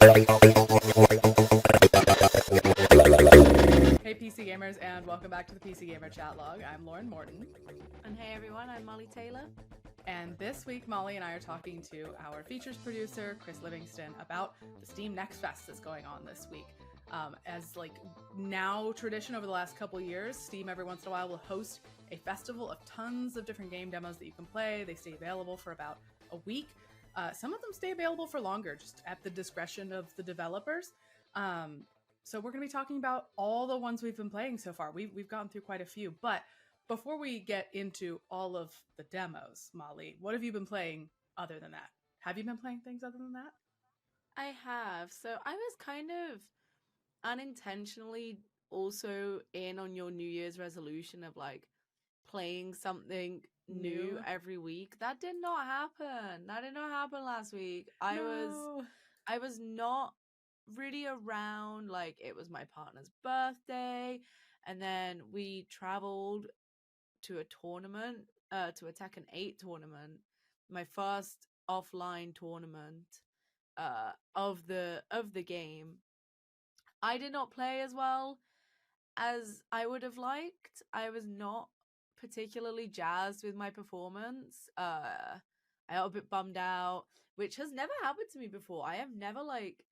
Hey PC gamers, and welcome back to the PC Gamer Chat Log. I'm Lauren Morton. And hey everyone, I'm Mollie Taylor. And this week, Molly and I are talking to our features producer, Chris Livingston, about the Steam Next Fest that's going on this week. As like now tradition over the last couple years, Steam every once in a while will host a festival of tons of different game demos that you can play. They stay available for about a week. Some of them stay available for longer, just at the discretion of the developers. So we're going to be talking about all the ones we've been playing so far. We've gotten through quite a few, but before we get into all of the demos, Molly, what have you been playing other than that? Have you been playing things other than that? I have. So I was kind of unintentionally also in on your New Year's resolution of like playing something new every week. That did not happen. That did not happen last week. I was not really around. Like, it was my partner's birthday, and then we traveled to a tournament, to a Tekken 8 tournament, my first offline tournament of the game. I did not play as well as I would have liked. I was not particularly jazzed with my performance. I got a bit bummed out, which has never happened to me before. I have never, like,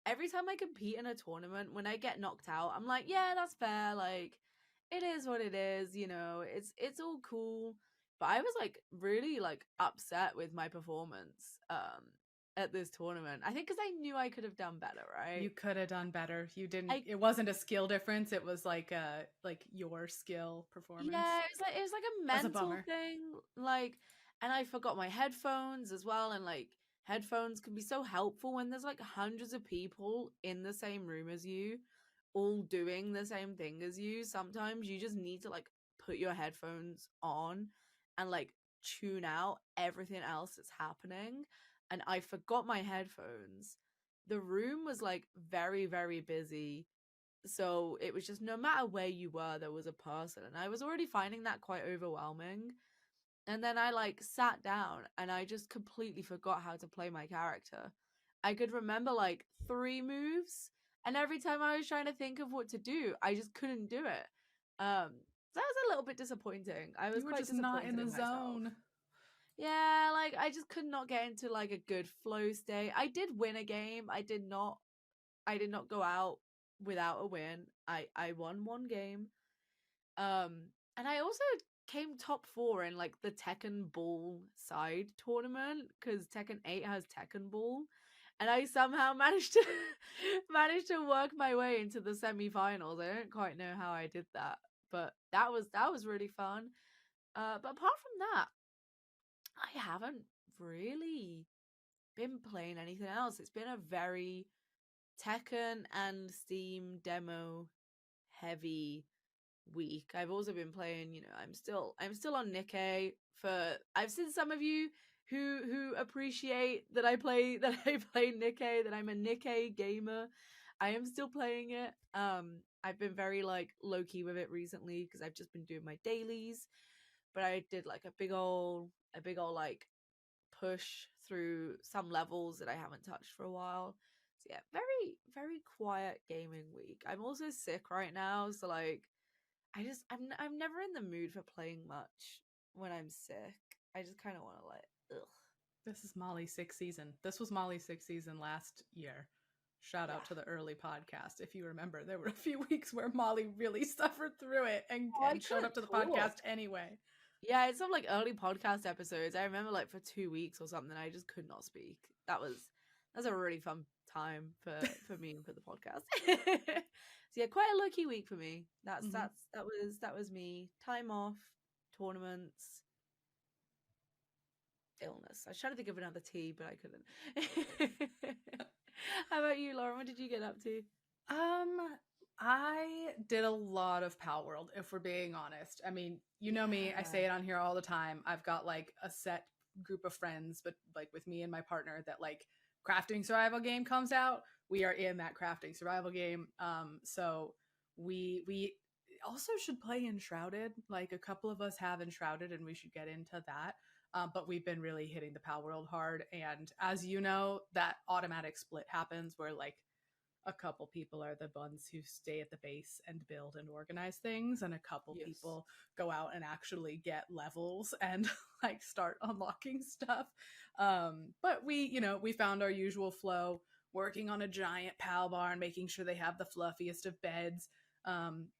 every time I compete in a tournament, when I get knocked out, I'm like, yeah, that's fair. Like, it is what it is, you know, it's all cool. But I was like really like upset with my performance at this tournament. I think because I knew I could have done better, right? You could have done better. You didn't. It wasn't a skill difference. It was like your skill performance. Yeah, it was like a mental thing. Like, and I forgot my headphones as well. And like, headphones can be so helpful when there's like hundreds of people in the same room as you, all doing the same thing as you. Sometimes you just need to like put your headphones on and like tune out everything else that's happening. And I forgot my headphones. The room was like very, very busy. So it was just no matter where you were, there was a person. And I was already finding that quite overwhelming. And then I like sat down and I just completely forgot how to play my character. I could remember like 3 moves, and every time I was trying to think of what to do, I just couldn't do it. That was a little bit disappointing. I was you were quite just disappointed not in the myself. zone. Yeah, like I just could not get into like a good flow state. I did win a game. I did not go out without a win. I won one game. And I also came top 4 in like the Tekken Ball side tournament, because Tekken 8 has Tekken Ball, and I somehow managed to work my way into the semi-finals. I don't quite know how I did that, but that was really fun. But apart from that, I haven't really been playing anything else. It's been a very Tekken and Steam demo heavy week. I've also been playing, you know, I'm still on Nikkei. I've seen some of you who appreciate that I play Nikkei, that I'm a Nikkei gamer. I am still playing it. I've been very like low key with it recently because I've just been doing my dailies, but I did like a big old like push through some levels that I haven't touched for a while. So yeah, very, very quiet gaming week. I'm also sick right now, so like I'm never in the mood for playing much when I'm sick. I just kind of want to like, ugh. This is Molly's 6th season. This was Molly's 6th season last year. Shout out to the early podcast. If you remember, there were a few weeks where Molly really suffered through it and showed up to the podcast anyway. Yeah, it's some like early podcast episodes. I remember like for 2 weeks or something, I just could not speak. That's a really fun time for me and for the podcast. So yeah, quite a low-key week for me. That was me. Time off, tournaments, illness. I was trying to think of another T, but I couldn't. How about you, Lauren? What did you get up to? I did a lot of Pal World, if we're being honest. I mean, you know me, I say it on here all the time. I've got like a set group of friends, but like with me and my partner, that like crafting survival game comes out, we are in that crafting survival game. So we also should play Enshrouded. Like, a couple of us have Enshrouded and we should get into that. But we've been really hitting the Pal World hard. And as you know, that automatic split happens where like a couple people are the ones who stay at the base and build and organize things, and a couple Yes. people go out and actually get levels and like start unlocking stuff. But we found our usual flow, working on a giant pal barn, making sure they have the fluffiest of beds,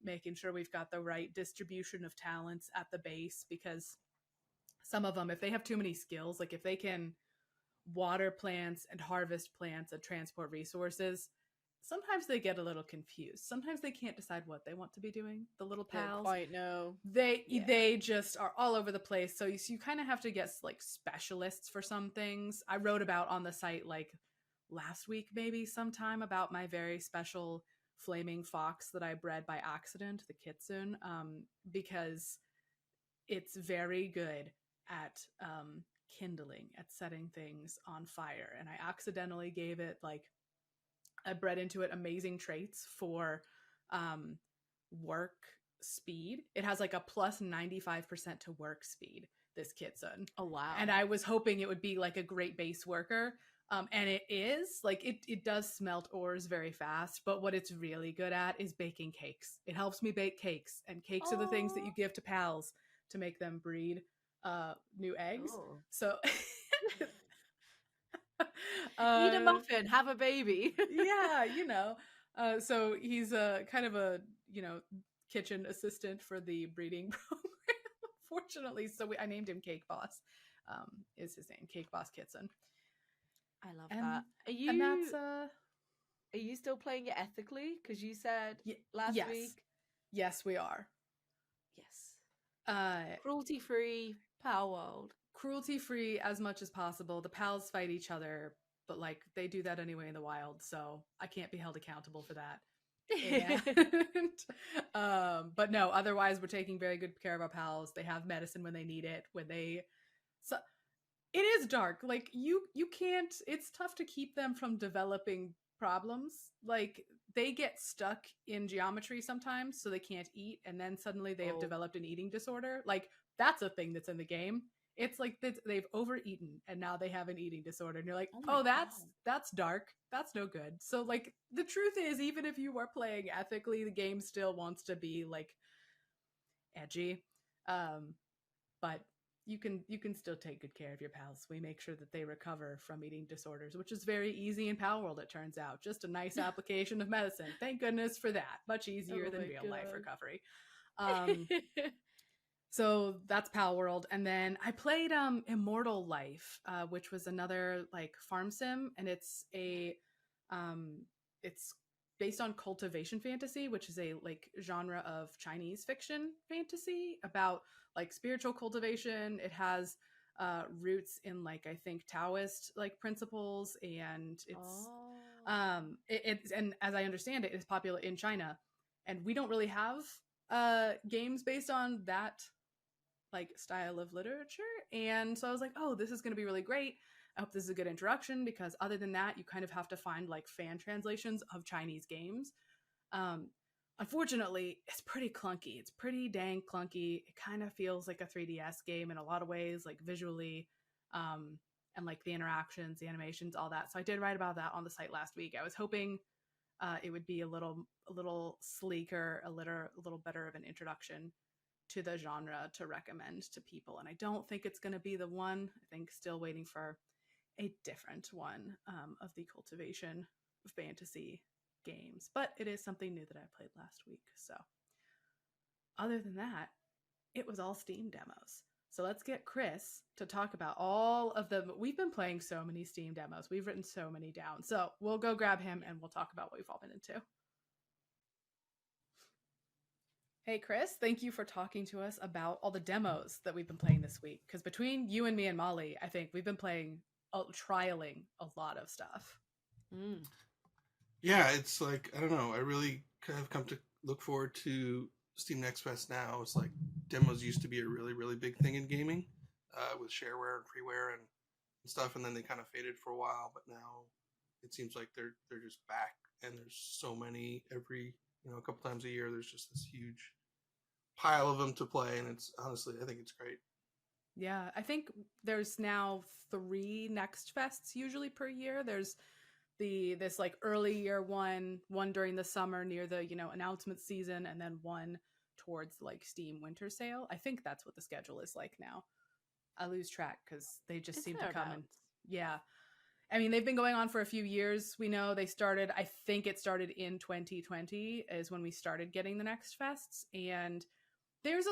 making sure we've got the right distribution of talents at the base, because some of them, if they have too many skills, like if they can water plants and harvest plants and transport resources, sometimes they get a little confused. Sometimes they can't decide what they want to be doing. The little pals, Don't quite know. They just are all over the place. So you kind of have to get like specialists for some things. I wrote about on the site like last week, maybe sometime, about my very special flaming fox that I bred by accident, the kitsune, because it's very good at kindling, at setting things on fire. And I accidentally gave it like, I bred into it amazing traits for work speed. It has like a plus 95% to work speed, this kitsune. Oh, wow. And I was hoping it would be like a great base worker. And it is. Like, it does smelt ores very fast, but what it's really good at is baking cakes. It helps me bake cakes, and cakes are the things that you give to pals to make them breed new eggs. Oh. So eat a muffin, have a baby. Yeah, so he's a kind of a kitchen assistant for the breeding program, fortunately. So I named him Cake Boss, is his name, Cake Boss Kitson. I love that. And that's are you still playing it ethically? Because you said last week. Yes, we are. Yes. Cruelty-free Pal World. Cruelty-free as much as possible. The pals fight each other, but like they do that anyway in the wild, so I can't be held accountable for that. And but no, otherwise we're taking very good care of our pals. They have medicine when they need it. So it is dark. Like you can't. It's tough to keep them from developing problems. Like they get stuck in geometry sometimes, so they can't eat, and then suddenly they have developed an eating disorder. Like that's a thing that's in the game. It's like they've overeaten and now they have an eating disorder, and you're like, oh, that's dark. That's no good. So like the truth is, even if you are playing ethically, the game still wants to be like edgy. But you can still take good care of your pals. We make sure that they recover from eating disorders, which is very easy in Pal World, it turns out. Just a nice application of medicine. Thank goodness for that. Much easier than real life recovery. So that's Pal World. And then I played Immortal Life, which was another like farm sim, and it's based on cultivation fantasy, which is a like genre of Chinese fiction fantasy about like spiritual cultivation. It has roots in like, I think, Taoist like principles, and it's and as I understand it, it's popular in China, and we don't really have games based on that like style of literature. And so I was like, oh, this is going to be really great. I hope this is a good introduction, because other than that, you kind of have to find like fan translations of Chinese games. Unfortunately, it's pretty clunky. It's pretty dang clunky. It kind of feels like a 3DS game in a lot of ways, like visually, and like the interactions, the animations, all that. So I did write about that on the site last week. I was hoping it would be a little sleeker, a little better of an introduction to the genre to recommend to people. And I don't think it's going to be the one. I think still waiting for a different one of the cultivation fantasy games. But it is something new that I played last week. So other than that, it was all Steam demos. So let's get Chris to talk about all of them. We've been playing so many Steam demos. We've written so many down. So we'll go grab him and we'll talk about what we've all been into. Hey, Chris, thank you for talking to us about all the demos that we've been playing this week. Because between you and me and Mollie, I think we've been trialing a lot of stuff. Yeah, it's like, I don't know, I really kind of come to look forward to Steam Next Fest now. It's like demos used to be a really, really big thing in gaming with shareware and freeware and stuff, and then they kind of faded for a while, but now it seems like they're just back, and there's so many every, a couple times a year. There's just this huge pile of them to play, and it's honestly, I think it's great. Yeah, I think there's now 3 Next Fests usually per year. There's this like early year one during the summer near the, announcement season, and then one towards like Steam winter sale. I think that's what the schedule is like now. I lose track because they just It's seem to come and thereabouts. yeah. I mean, they've been going on for a few years. We know they started, I think it started in 2020 is when we started getting the Next Fests. And there's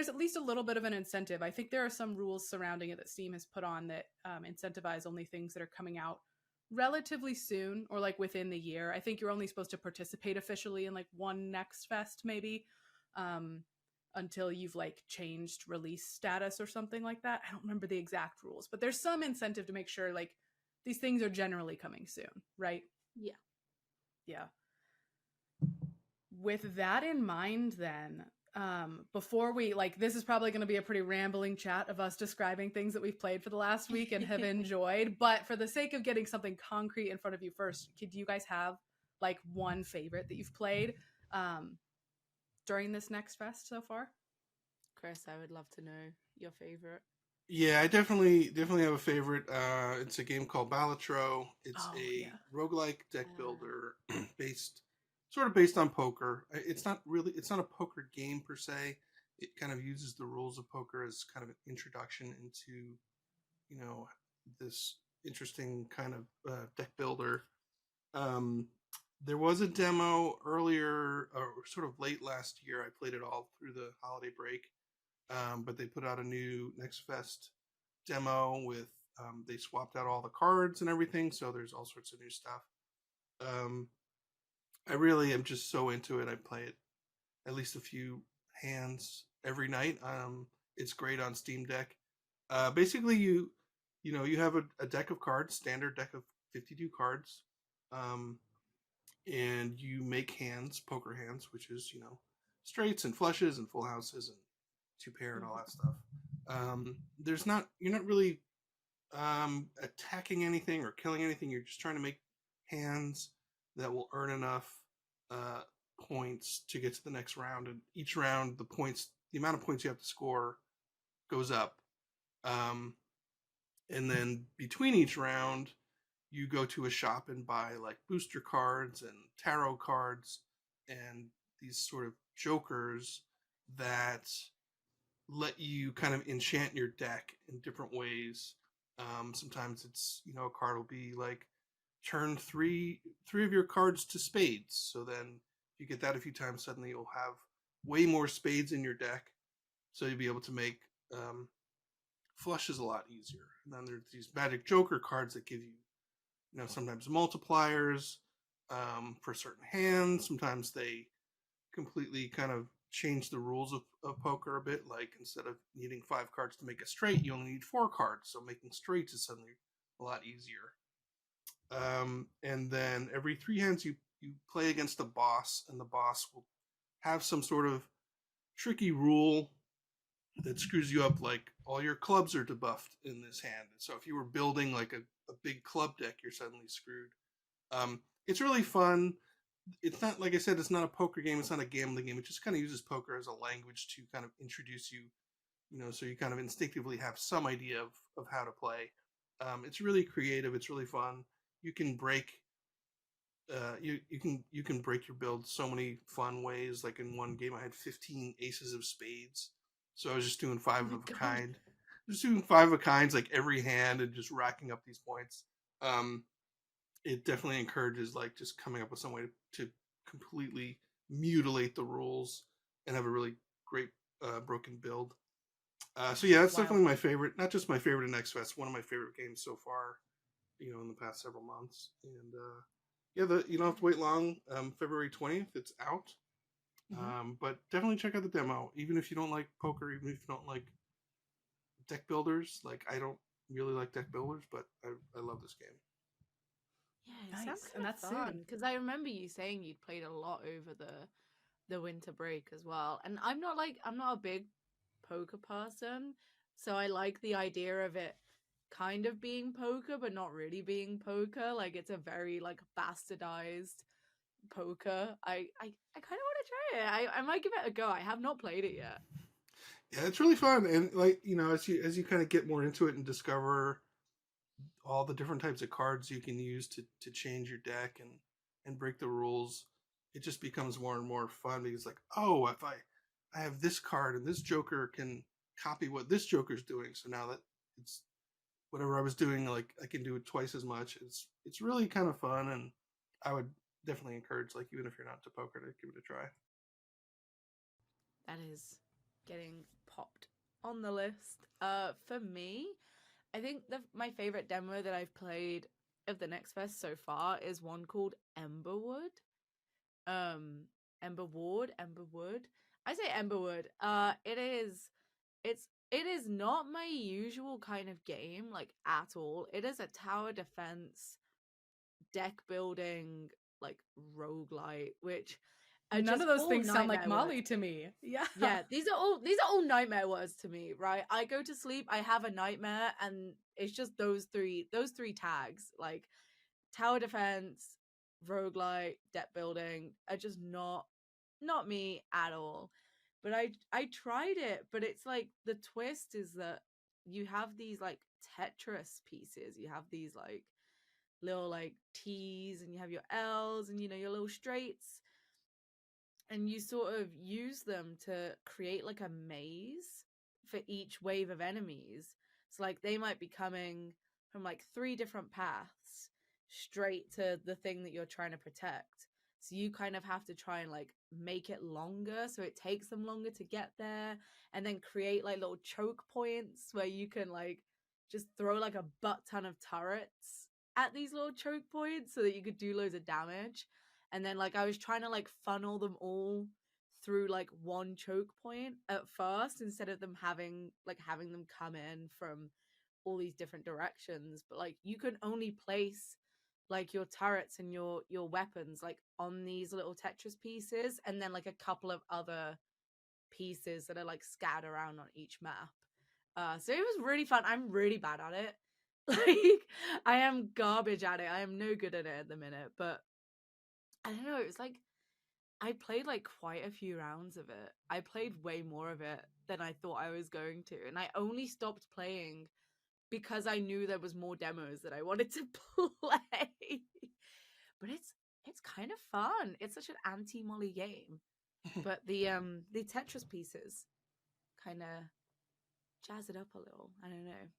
at least a little bit of an incentive. I think there are some rules surrounding it that Steam has put on that incentivize only things that are coming out relatively soon or like within the year. I think you're only supposed to participate officially in like one Next Fest maybe, um, until you've like changed release status or something like that. I don't remember the exact rules, but there's some incentive to make sure like these things are generally coming soon, right? Yeah. Yeah. With that in mind, then, before we this is probably going to be a pretty rambling chat of us describing things that we've played for the last week and have enjoyed. But for the sake of getting something concrete in front of you first, could you guys have like one favorite that you've played during this Next Fest so far? Chris, I would love to know your favorite. Yeah, I definitely have a favorite. It's a game called Batro. It's Oh, a yeah. roguelike deck builder based on poker. It's not a poker game per se. It kind of uses the rules of poker as kind of an introduction into, this interesting kind of deck builder. Um, there was a demo earlier, or sort of late last year. I played it all through the holiday break. But they put out a new Next Fest demo with they swapped out all the cards and everything, so there's all sorts of new stuff. Um, I really am just so into it. I play it at least a few hands every night. It's great on Steam Deck. Basically, you have a deck of cards, standard deck of 52 cards, and you make hands, poker hands, which is straights and flushes and full houses and two pair and all that stuff. You're not really attacking anything or killing anything. You're just trying to make hands that will earn enough points to get to the next round. And each round, the amount of points you have to score goes up. And then between each round, you go to a shop and buy like booster cards and tarot cards and these sort of jokers that let you kind of enchant your deck in different ways. Sometimes it's a card will be like turn three of your cards to spades. So then if you get that a few times, suddenly you'll have way more spades in your deck. So you'll be able to make flushes a lot easier. And then there's these magic joker cards that give you sometimes multipliers for certain hands. Sometimes they completely kind of change the rules of poker a bit. Like instead of needing 5 cards to make a straight, you only need 4 cards. So making straights is suddenly a lot easier. And then every 3 hands you play against a boss, and the boss will have some sort of tricky rule that screws you up. Like all your clubs are debuffed in this hand. So if you were building like a big club deck, you're suddenly screwed. It's really fun. It's not, like I said, it's not a poker game. It's not a gambling game. It just kind of uses poker as a language to kind of introduce you, so you kind of instinctively have some idea of how to play. It's really creative. It's really fun. You can break, you can break your build so many fun ways. Like in one game, I had 15 aces of spades, so I was just doing 5 of a kind, just doing 5 of a kinds like every hand and just racking up these points. It definitely encourages like just coming up with some way to completely mutilate the rules and have a really great broken build. So yeah, that's definitely my favorite. Not just my favorite in Next Fest, one of my favorite games so far. In the past several months, and yeah, you don't have to wait long. February 20th, it's out. But definitely check out the demo, even if you don't like poker, even if you don't like deck builders. Like I don't really like deck builders, but I love this game. Yeah, it Nice. sounds And kind of that's fun soon. because I remember you saying you'd played a lot over the winter break as well. And I'm not a big poker person, so I like the idea of it kind of being poker but not really being poker. Like it's a very like bastardized poker. I kind of want to try it. I might give it a go. I have not played it yet. Yeah, it's really fun, and like as you kind of get more into it and discover all the different types of cards you can use to change your deck and break the rules, it just becomes more and more fun because like, oh, if I have this card and this Joker can copy what this Joker's doing, so now that it's whatever I was doing, like I can do it twice as much. It's really kind of fun, and I would definitely encourage, like, even if you're not to poker, to give it a try. That is getting popped on the list. For me, I think my favorite demo that I've played of the Next Fest so far is one called Emberwood. Emberwood. I say Emberwood. It is not my usual kind of game, like, at all. It is a tower defense, deck building, like, roguelite, which None of those things sound like Mollie to me. Yeah. Yeah, these are all nightmare words to me, right? I go to sleep, I have a nightmare, and it's just those three tags, like tower defense, roguelite, deck building, are just not me at all. But I tried it, but it's like the twist is that you have these like Tetris pieces. You have these like little like T's, and you have your L's, and your little straights, and you sort of use them to create like a maze for each wave of enemies. So like they might be coming from like 3 different paths straight to the thing that you're trying to protect. So you kind of have to try and like make it longer so it takes them longer to get there, and then create like little choke points where you can like just throw like a butt ton of turrets at these little choke points so that you could do loads of damage. And then like I was trying to like funnel them all through like one choke point at first, instead of them having them come in from all these different directions. But like you can only place like your turrets and your weapons like on these little Tetris pieces, and then like a couple of other pieces that are like scattered around on each map. So it was really fun. I'm really bad at it. Like I am garbage at it. I am no good at it at the minute, but I don't know, it was like I played like quite a few rounds of it. I played way more of it than I thought I was going to, and I only stopped playing because I knew there was more demos that I wanted to play. But it's kind of fun. It's such an anti-Mollie game. But the Tetris pieces kind of jazz it up a little. I don't know.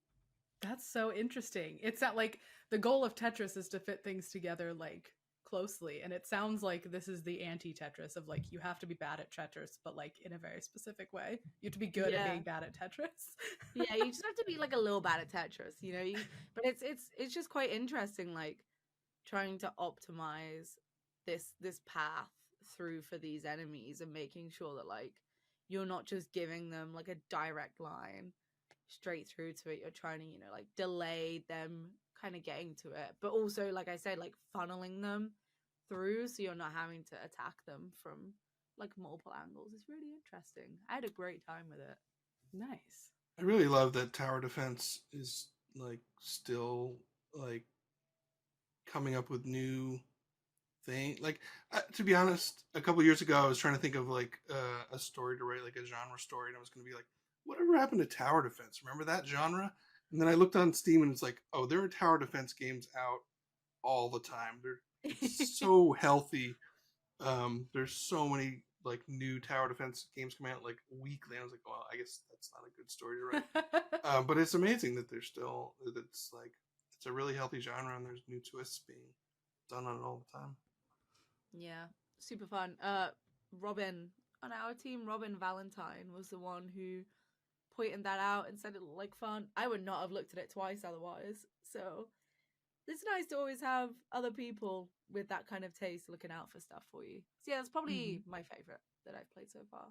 That's so interesting. It's that like the goal of Tetris is to fit things together like closely, and it sounds like this is the anti-Tetris of like you have to be bad at Tetris, but like in a very specific way. You have to be good at being bad at Tetris. Yeah, you just have to be like a little bad at Tetris, but it's just quite interesting, like trying to optimize this path through for these enemies, and making sure that like you're not just giving them like a direct line straight through to it. You're trying to like delay them kind of getting to it, but also, like I said, like funneling them through so you're not having to attack them from like multiple angles. It's really interesting. I had a great time with it. Nice. I really love that tower defense is like still like coming up with new thing. Like to be honest, a couple years ago I was trying to think of like a story to write, like a genre story, and I was going to be like, whatever happened to tower defense? Remember that genre? And then I looked on Steam and it's like, oh, there are tower defense games out all the time. It's so healthy. There's so many like new tower defense games coming out like weekly. And I was like, well, I guess that's not a good story to write. But it's amazing that there's still, it's like, it's a really healthy genre, and there's new twists being done on it all the time. Yeah, super fun. Robin on our team, Robin Valentine, was the one who pointed that out and said it looked like fun. I would not have looked at it twice otherwise. So it's nice to always have other people with that kind of taste looking out for stuff for you. So yeah, that's probably my favorite that I've played so far.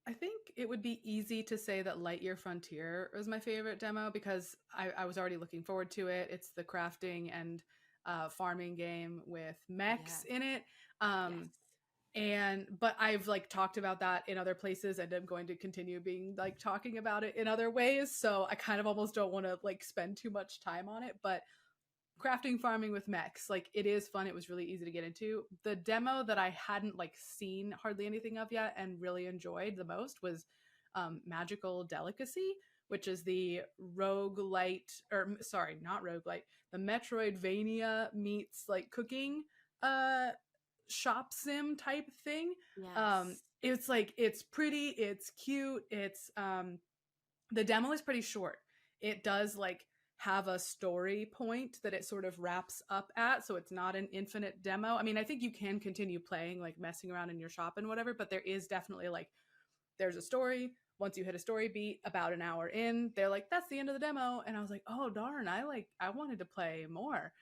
I think it would be easy to say that Lightyear Frontier was my favorite demo because I was already looking forward to it. It's the crafting and farming game with mechs in it. But I've like talked about that in other places, and I'm going to continue being like talking about it in other ways. So I kind of almost don't want to like spend too much time on it, but crafting farming with mechs, like it is fun. It was really easy to get into. The demo that I hadn't like seen hardly anything of yet and really enjoyed the most was Magical Delicacy, which is the roguelite, or sorry, not roguelite, the Metroidvania meets like cooking shop sim type thing. Yes. It's like, it's pretty, it's cute, it's the demo is pretty short. It does like have a story point that it sort of wraps up at, so it's not an infinite demo. I mean, I think you can continue playing, like messing around in your shop and whatever, but there is definitely like, there's a story. Once you hit a story beat, about an hour in, they're like, that's the end of the demo. And I was like, oh darn, I wanted to play more.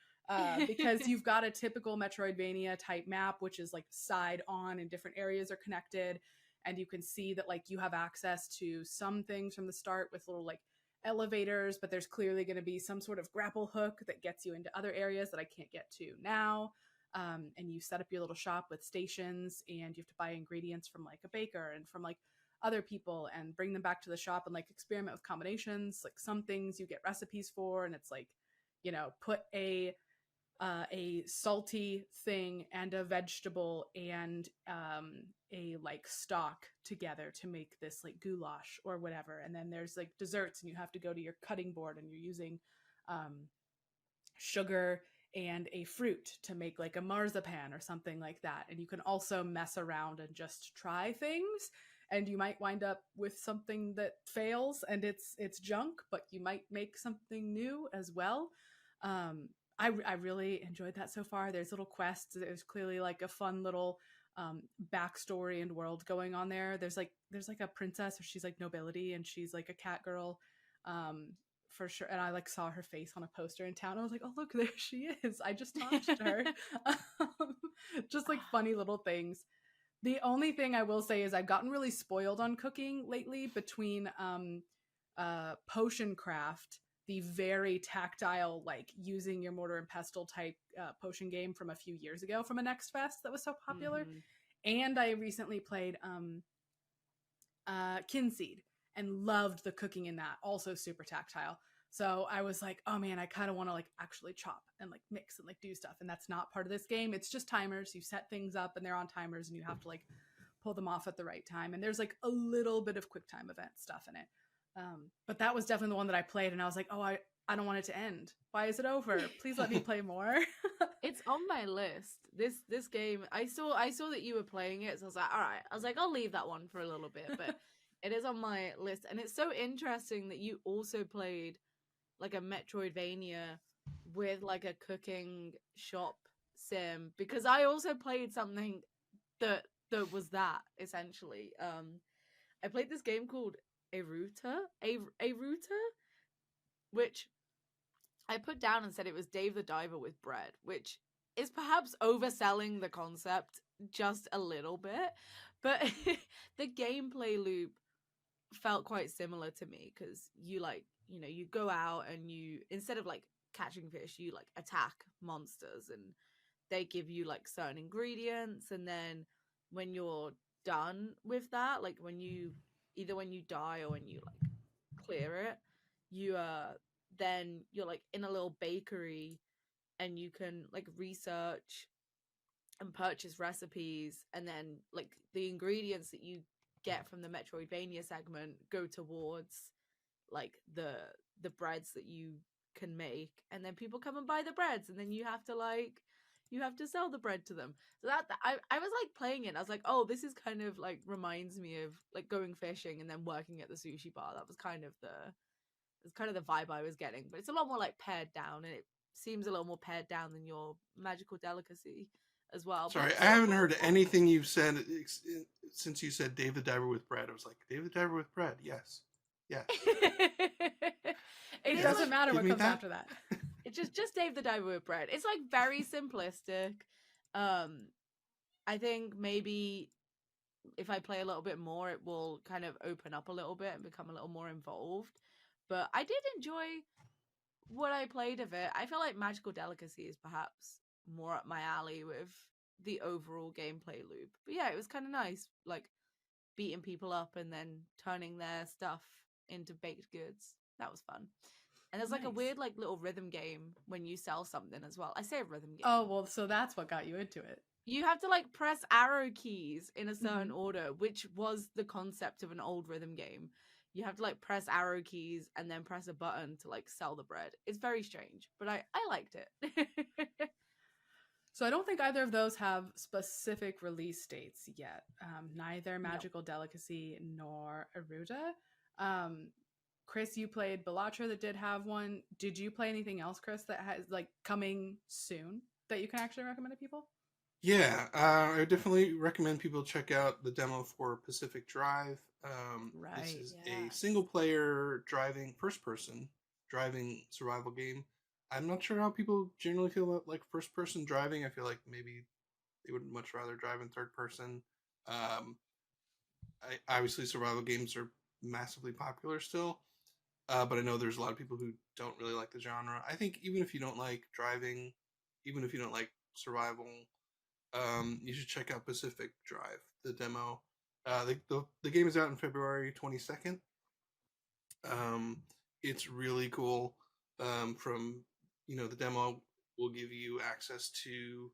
Because you've got a typical Metroidvania type map, which is like side on and different areas are connected. And you can see that like you have access to some things from the start with little like elevators, but there's clearly going to be some sort of grapple hook that gets you into other areas that I can't get to now. And you set up your little shop with stations, and you have to buy ingredients from like a baker and from like other people and bring them back to the shop and like experiment with combinations. Like some things you get recipes for, and it's like, you know, put a salty thing and a vegetable and a like stock together to make this like goulash or whatever. And then there's like desserts, and you have to go to your cutting board, and you're using sugar and a fruit to make like a marzipan or something like that. And you can also mess around and just try things, and you might wind up with something that fails and it's junk, but you might make something new as well. I really enjoyed that so far. There's little quests. There's clearly like a fun little backstory and world going on there. There's like a princess, or she's like nobility, and she's like a cat girl, for sure. And I like saw her face on a poster in town. I was like, oh look, there she is. I just touched her. Just like funny little things. The only thing I will say is I've gotten really spoiled on cooking lately between potion craft, the very tactile, like using your mortar and pestle type potion game from a few years ago from a Next Fest that was so popular. And I recently played Kinseed and loved the cooking in that, also super tactile. So I was like, oh man, I kind of want to like actually chop and like mix and like do stuff. And that's not part of this game. It's just timers. You set things up and they're on timers, and you have to like pull them off at the right time. And there's like a little bit of quick time event stuff in it. But that was definitely the one that I played, and I was like, oh, I don't want it to end. Why is it over? Please let me play more. It's on my list. This game, I saw that you were playing it, so I was like, all right. I was like, I'll leave that one for a little bit, but it is on my list. And it's so interesting that you also played like a Metroidvania with like a cooking shop sim, because I also played something that was that essentially. I played this game called Eruta, which I put down and said it was Dave the Diver with bread, which is perhaps overselling the concept just a little bit, but the gameplay loop felt quite similar to me, because you like, you know, you go out and you, instead of like catching fish, you like attack monsters, and they give you like certain ingredients, and then when you're done with that, like when you die or when you like clear it, you then you're like in a little bakery, and you can like research and purchase recipes, and then like the ingredients that you get from the Metroidvania segment go towards like the breads that you can make, and then people come and buy the breads, and then you have to sell the bread to them. So that I was like playing it, and I was like, oh, this is kind of like reminds me of like going fishing and then working at the sushi bar. That was kind of the vibe I was getting, but it's a lot more like pared down, and it seems a little more pared down than your Magical Delicacy as well. Sorry, I haven't heard anything you've said since you said Dave the Diver with bread. I was like, Dave the Diver with bread, yes. It doesn't matter what comes after that. It's just Dave the Diver with bread. It's like very simplistic. I think maybe if I play a little bit more, it will kind of open up a little bit and become a little more involved. But I did enjoy what I played of it. I feel like Magical Delicacy is perhaps more up my alley with the overall gameplay loop. But yeah, it was kind of nice, like beating people up and then turning their stuff into baked goods. That was fun. And there's like a weird like little rhythm game when you sell something as well. I say a rhythm game. Oh, well, so that's what got you into it. You have to like press arrow keys in a certain order, which was the concept of an old rhythm game. You have to like press arrow keys and then press a button to like sell the bread. It's very strange, but I liked it. So I don't think either of those have specific release dates yet. Neither Magical Delicacy nor Aruda. Chris, you played Batro that did have one. Did you play anything else, Chris, that has like coming soon that you can actually recommend to people? Yeah, I would definitely recommend people check out the demo for Pacific Drive. This is a single player driving, first person driving survival game. I'm not sure how people generally feel about like first person driving. I feel like maybe they would much rather drive in third person. Obviously, survival games are massively popular still, but I know there's a lot of people who don't really like the genre. I think even if you don't like driving, even if you don't like survival, you should check out Pacific Drive, the demo. The game is out in February 22nd. It's really cool. From the demo will give you access to,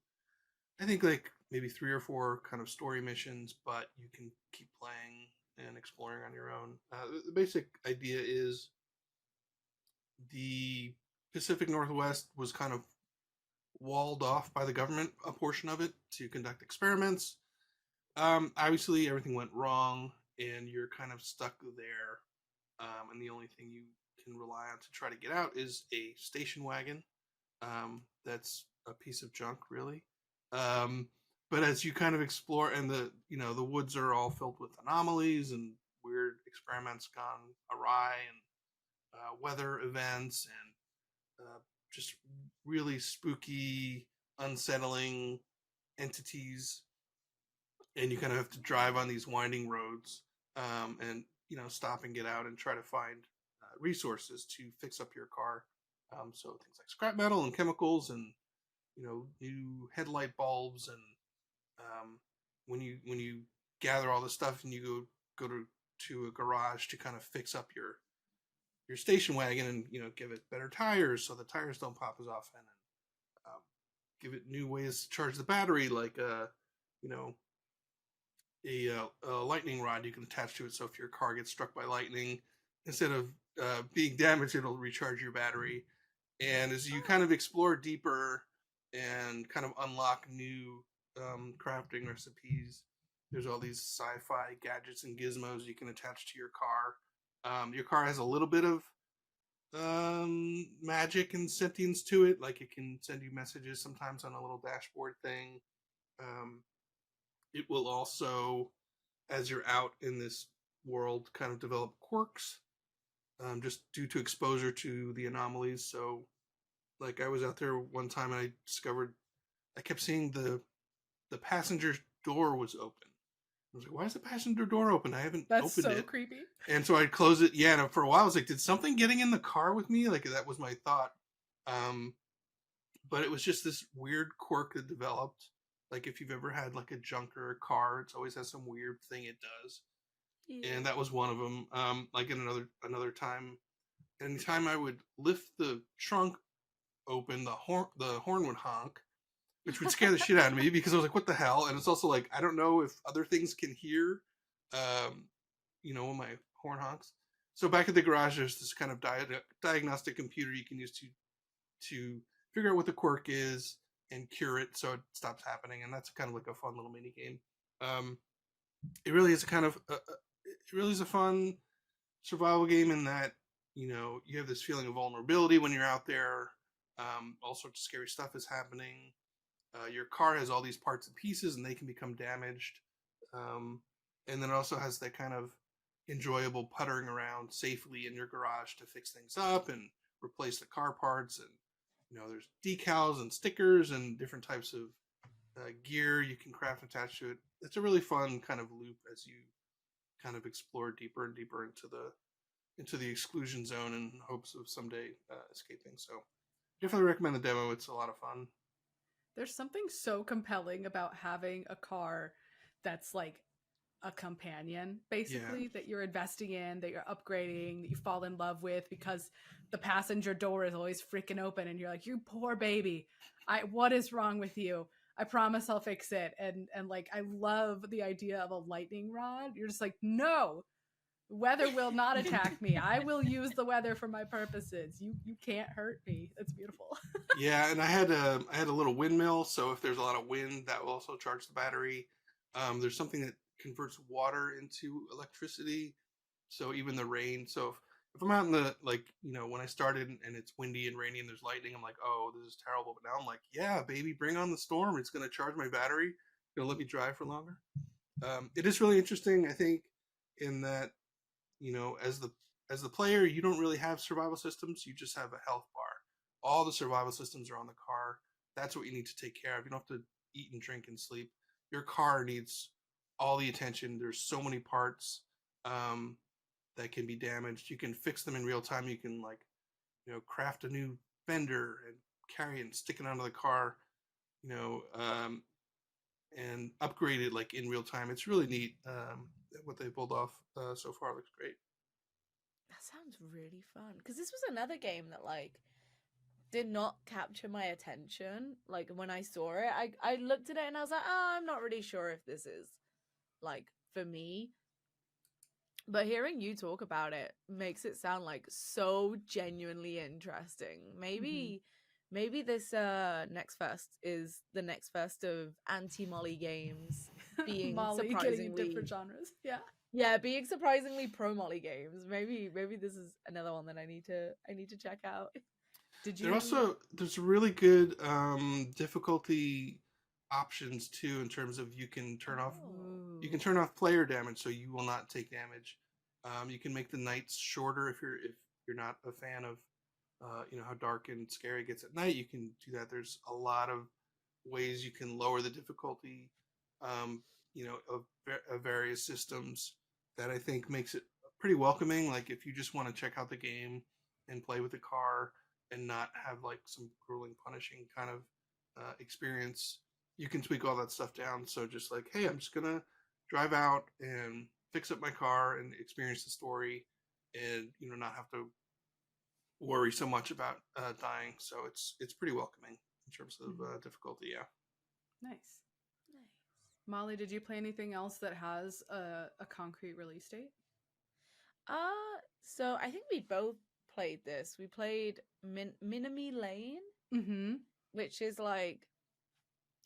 I think, like maybe 3 or 4 kind of story missions, but you can keep playing and exploring on your own. The basic idea is the Pacific Northwest was kind of walled off by the government, a portion of it, to conduct experiments. Obviously, everything went wrong, and you're kind of stuck there. And the only thing you can rely on to try to get out is a station wagon. That's a piece of junk, really. But as you kind of explore, and the woods are all filled with anomalies and weird experiments gone awry, and weather events, and just really spooky, unsettling entities, and you kind of have to drive on these winding roads, and stop and get out and try to find resources to fix up your car. So things like scrap metal and chemicals, and new headlight bulbs, and when you gather all this stuff and you go to a garage to kind of fix up your station wagon, and give it better tires so the tires don't pop as often, and give it new ways to charge the battery, like a lightning rod you can attach to it, so if your car gets struck by lightning, instead of being damaged, it'll recharge your battery. And as you kind of explore deeper and kind of unlock new crafting recipes, there's all these sci-fi gadgets and gizmos you can attach to your car. Your car has a little bit of magic and sentience to it, like it can send you messages sometimes on a little dashboard thing. It will also, as you're out in this world, kind of develop quirks, just due to exposure to the anomalies. So, like, I was out there one time and I kept seeing the passenger door was open. I was like, why is the passenger door open? I haven't opened it. That's so creepy. And so I'd close it. Yeah, and for a while I was like, did something getting in the car with me? Like, that was my thought. But it was just this weird quirk that developed. Like, if you've ever had like a junker car, it always has some weird thing it does. Yeah. And that was one of them. Like in another time, anytime I would lift the trunk open, the horn would honk, which would scare the shit out of me, because I was like, what the hell? And it's also like, I don't know if other things can hear, when my horn honks. So back at the garage, there's this kind of diagnostic computer you can use to figure out what the quirk is and cure it so it stops happening. And that's kind of like a fun little mini game. It really is a fun survival game, in that, you have this feeling of vulnerability when you're out there. All sorts of scary stuff is happening. Your car has all these parts and pieces, and they can become damaged. And then it also has that kind of enjoyable puttering around safely in your garage to fix things up and replace the car parts. And there's decals and stickers and different types of gear you can craft attached to it. It's a really fun kind of loop as you kind of explore deeper and deeper into the exclusion zone, in hopes of someday escaping. So definitely recommend the demo. It's a lot of fun. There's something so compelling about having a car that's like a companion, basically, that you're investing in, that you're upgrading, that you fall in love with, because the passenger door is always freaking open and you're like, you poor baby, what is wrong with you? I promise I'll fix it. And like, I love the idea of a lightning rod. You're just like, no, weather will not attack me. I will use the weather for my purposes. You can't hurt me. It's beautiful. Yeah, and I had a little windmill, so if there's a lot of wind, that will also charge the battery. There's something that converts water into electricity, so even the rain. So if I'm out in the, like, when I started and it's windy and rainy and there's lightning, I'm like, oh, this is terrible. But now I'm like, yeah, baby, bring on the storm. It's gonna charge my battery. It's gonna let me drive for longer. It is really interesting, I think, in that, as the player, you don't really have survival systems. You just have a health bar. All the survival systems are on the car. That's what you need to take care of. You don't have to eat and drink and sleep. Your car needs all the attention. There's so many parts that can be damaged. You can fix them in real time. You can, like, craft a new fender and carry it and stick it onto the car, and upgrade it like in real time. It's really neat. What they pulled off so far looks great. That sounds really fun. Because this was another game that, like, did not capture my attention. Like, when I saw it, I looked at it and I was like, oh, I'm not really sure if this is, like, for me. But hearing you talk about it makes it sound, like, so genuinely interesting. Maybe this next fest is the next fest of anti-Mollie games being Mollie surprisingly getting in different genres. Yeah, being surprisingly pro Mollie games. Maybe this is another one that I need to check out. Did you? There's really good difficulty options too, in terms of you can turn off player damage, so you will not take damage. You can make the nights shorter if you're not a fan of how dark and scary it gets at night. You can do that. There's a lot of ways you can lower the difficulty, of various systems, that I think makes it pretty welcoming. Like, if you just want to check out the game and play with the car and not have like some grueling, punishing kind of experience, you can tweak all that stuff down. So just like, hey, I'm just gonna drive out and fix up my car and experience the story, and not have to worry so much about dying. So it's pretty welcoming in terms of difficulty. Yeah. Nice. Mollie, did you play anything else that has a concrete release date? So I think we both played this. We played Minami Lane, which is like,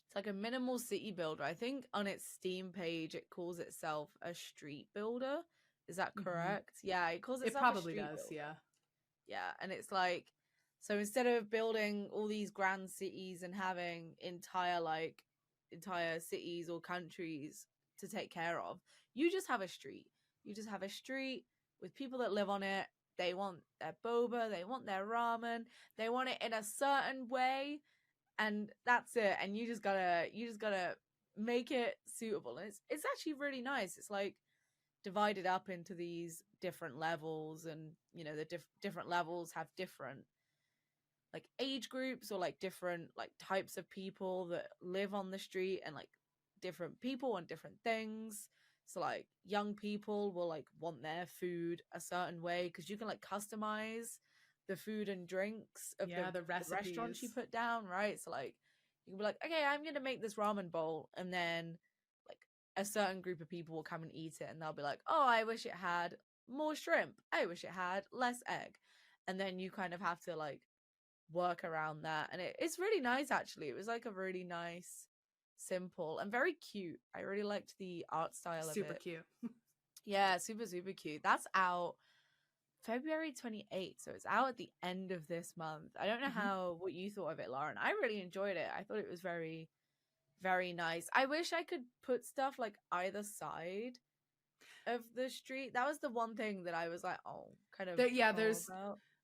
it's like a minimal city builder. I think on its Steam page it calls itself a street builder. Is that correct? Yeah, it calls itself. It probably does. Builder. Yeah, and it's like, so instead of building all these grand cities and having entire cities or countries to take care of, you just have a street. You just have a street with people that live on it. They want their boba, they want their ramen, they want it in a certain way, and that's it. And you just gotta make it suitable. And it's actually really nice. It's like divided up into these different levels, and the different levels have different like age groups, or like different like types of people that live on the street, and like different people want different things. So like young people will like want their food a certain way, because you can like customize the food and drinks of the restaurants you put down, right? So like you can be like, okay, I'm gonna make this ramen bowl, and then like a certain group of people will come and eat it, and they'll be like, oh, I wish it had more shrimp, I wish it had less egg. And then you kind of have to like work around that, and it's really nice. Actually, it was like a really nice, simple, and very cute. I really liked the art style of it. Super cute. Yeah, super cute. That's out February 28th, so it's out at the end of this month. I don't know what you thought of it, Lauren. I really enjoyed it. I thought it was very, very nice. I wish I could put stuff like either side of the street. That was the one thing that I was like,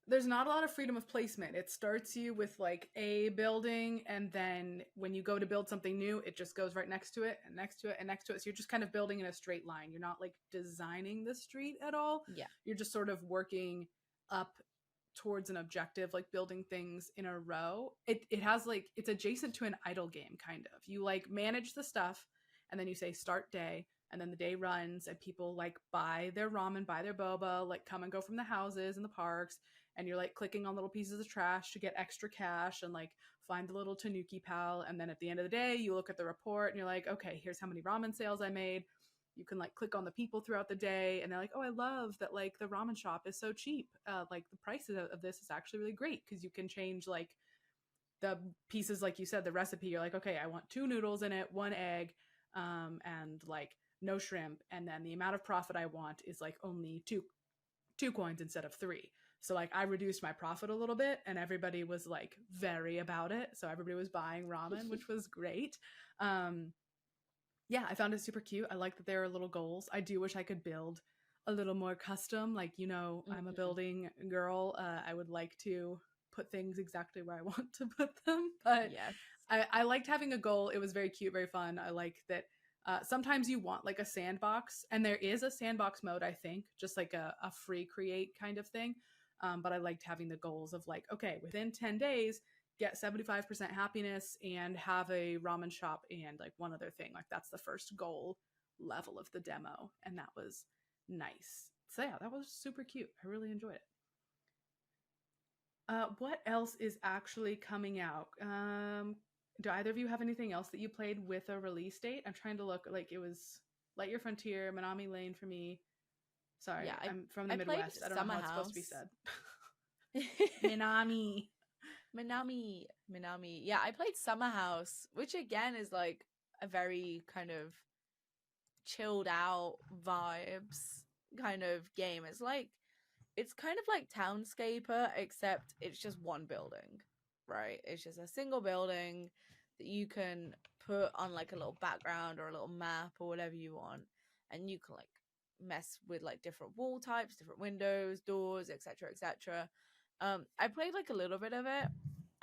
there's not a lot of freedom of placement. It starts you with like a building, and then when you go to build something new, it just goes right next to it and next to it and next to it. So you're just kind of building in a straight line. You're not like designing the street at all. Yeah. You're just sort of working up towards an objective, like building things in a row. It has like, it's adjacent to an idle game kind of. You like manage the stuff, and then you say start day, and then the day runs, and people like buy their ramen, buy their boba, like come and go from the houses and the parks. and you're like clicking on little pieces of trash to get extra cash and like find the little Tanuki pal. And then at the end of the day, you look at the report and you're like, okay, here's how many ramen sales I made. You can like click on the people throughout the day, and they're like, oh, I love that like the ramen shop is so cheap. Like the price of this is actually really great because you can change like the pieces, like you said, the recipe. You're like, okay, I want 2 noodles in it, 1 egg, and like no shrimp, and then the amount of profit I want is like only two coins instead of 3. So like I reduced my profit a little bit, and everybody was like very about it. So everybody was buying ramen, which was great. Yeah, I found it super cute. I like that there are little goals. I do wish I could build a little more custom. Like, you know, I'm a building girl. I would like to put things exactly where I want to put them. But Yes. I liked having a goal. It was very cute, very fun. I like that sometimes you want like a sandbox, and there is a sandbox mode, I think, just like a free create kind of thing. But I liked having the goals of like, okay, within 10 days, get 75% happiness and have a ramen shop and like one other thing. Like that's the first goal level of the demo, and that was nice. So yeah, that was super cute. I really enjoyed it. What else is actually coming out? Do either of you have anything else that you played with a release date? I'm trying to look. Like it was Lightyear Frontier, Minami Lane for me. Sorry, Yeah, I'm from the I played Midwest. I don't know how it's supposed to be Summer said. Minami. Minami. Yeah, I played Summer House, which again is like a very kind of chilled out vibes kind of game. It's kind of like Townscaper, except it's just one building, right? It's just a single building that you can put on like a little background or a little map or whatever you want, and you can like mess with like different wall types, different windows, doors, etc., etc. I played like a little bit of it.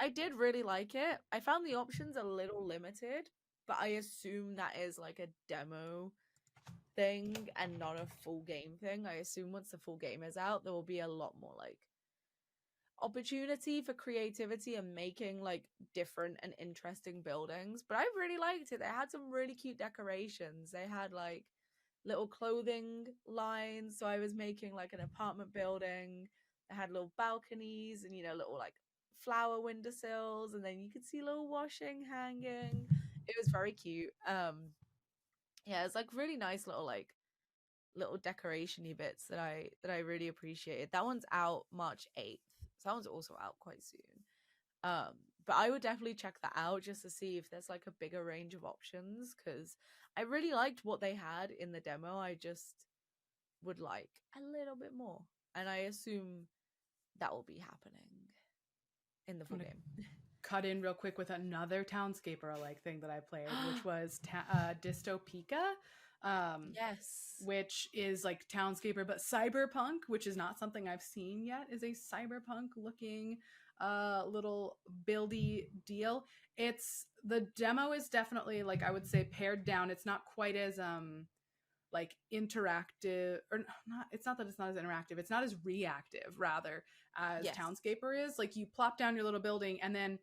I did really like it. I found the options a little limited, but I assume that is like a demo thing and not a full game thing. I assume once the full game is out, there will be a lot more like opportunity for creativity and making like different and interesting buildings. But I really liked it. They had some really cute decorations. They had like little clothing lines. So I was making like an apartment building. It had little balconies and, you know, little like flower windowsills, and then you could see little washing hanging. It was very cute. Yeah, it's like really nice little decoration-y bits that I really appreciated. That one's out March 8th. So that one's also out quite soon. But I would definitely check that out just to see if there's like a bigger range of options, because I really liked what they had in the demo. I just would like a little bit more, and I assume that will be happening in the full game. Cut in real quick with another Townscaper like thing that I played, which was Dystopia. Yes, which is like Townscaper but cyberpunk, which is not something I've seen yet. Is a cyberpunk looking little buildy deal. It's the demo is definitely like I would say pared down. It's not quite as like interactive, or not. It's not that it's not as interactive. It's not as reactive rather as Townscaper is. Like you plop down your little building, and then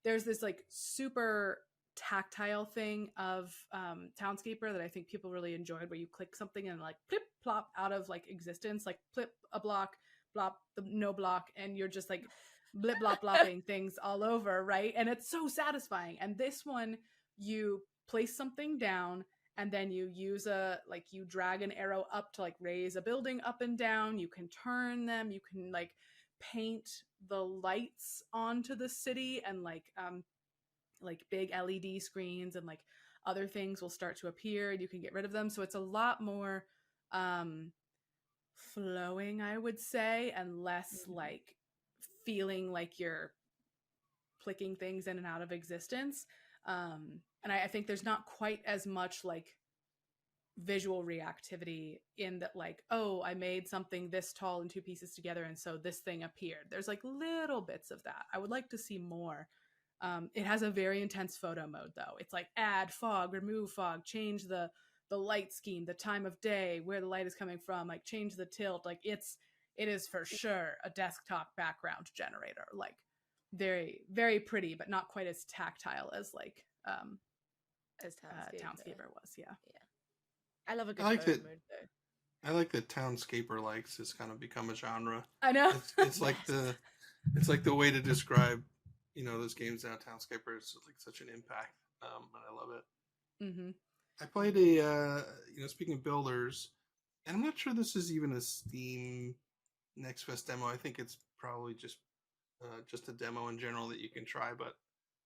there's this like super tactile thing of Townscaper that I think people really enjoyed, where you click something and like plip plop out of like existence, like plip a block, blop the no block, and you're just like blip blop blopping things all over, right? And it's so satisfying. And this one, you place something down, and then you use you drag an arrow up to like raise a building up and down. You can turn them, you can like paint the lights onto the city, and like big LED screens and like other things will start to appear, and you can get rid of them. So it's a lot more flowing, I would say, and less like feeling like you're clicking things in and out of existence. And I think there's not quite as much like visual reactivity in that, like, oh, I made something this tall in 2 pieces together, and so this thing appeared. There's like little bits of that. I would like to see more. It has a very intense photo mode though. It's like add fog, remove fog, change the light scheme, the time of day, where the light is coming from, like change the tilt. Like it is for sure a desktop background generator. Like very, very pretty, but not quite as tactile as like as Townscaper was. Yeah. I love a good I like photo that. mode though. I like that Townscaper likes has kind of become a genre. I know. It's like the way to describe, those games now. Townscaper is like such an impact, and I love it. Mm-hmm. I played speaking of builders, and I'm not sure this is even a Steam Next Fest demo. I think it's probably just a demo in general that you can try, but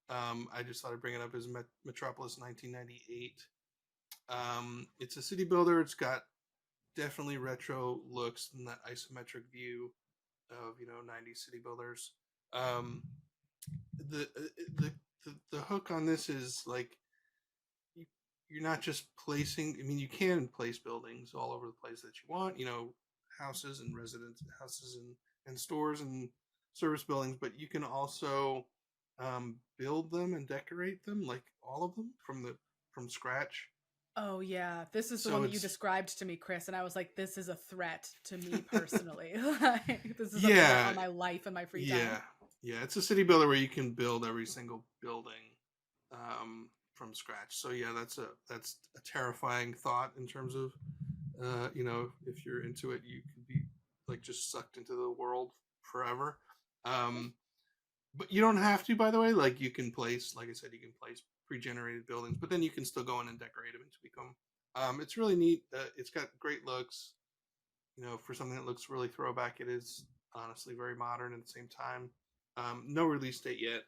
I just thought I'd bring it up as Metropolis 1998. It's a city builder. It's got definitely retro looks and that isometric view of 90s city builders. The, the hook on this is like you're not just placing. I mean, you can place buildings all over the place that you want. Houses and residence houses and stores and service buildings, but you can also build them and decorate them, like all of them from scratch. Oh yeah, this is the So one that you it's- described to me, Chris, and I was like, "This is a threat to me personally. Like, this is a Yeah. threat on my life and my free time." Yeah, it's a city builder where you can build every single building from scratch. So yeah, that's a terrifying thought in terms of if you're into it, you could be like just sucked into the world forever. But you don't have to, by the way. Like you can place, like I said, you can place pre-generated buildings, but then you can still go in and decorate them to become. It's really neat. It's got great looks. For something that looks really throwback, it is honestly very modern at the same time. No release date yet,